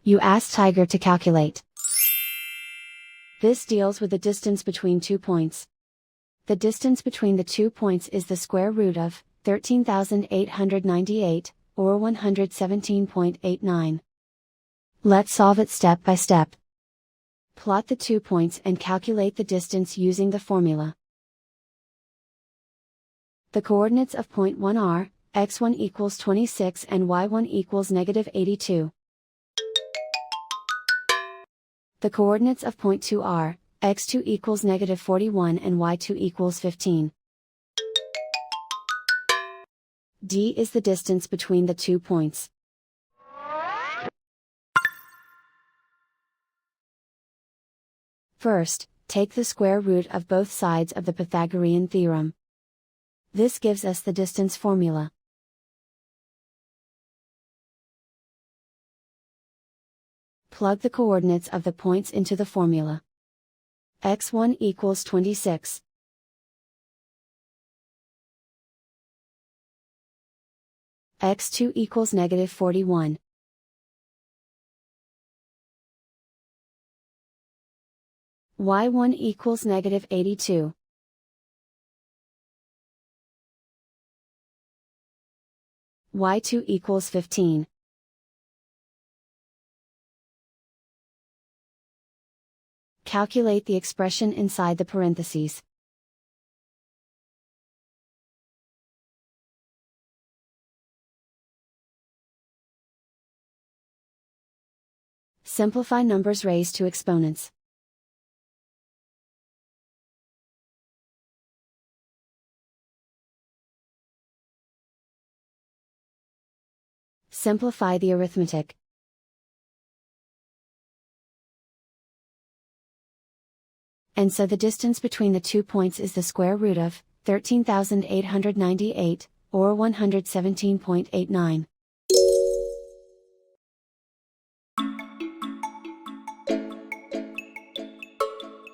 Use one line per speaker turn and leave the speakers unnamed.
You ask Tiger to calculate. This deals with the distance between 2 points. The distance between the 2 points is the square root of 13,898, or 117.89. Let's solve it step by step. Plot the 2 points and calculate the distance using the formula. The coordinates of point 1 are, x1 equals 26 and y1 equals -82. The coordinates of point 2 are, x2 equals -41 and y2 equals 15. D is the distance between the 2 points. First, take the square root of both sides of the Pythagorean theorem. This gives us the distance formula. Plug the coordinates of the points into the formula. x1 equals 26. x2 equals -41. y1 equals -82. y2 equals 15. Calculate the expression inside the parentheses. Simplify numbers raised to exponents. Simplify the arithmetic. And so the distance between the 2 points is the square root of 13,898, or 117.89.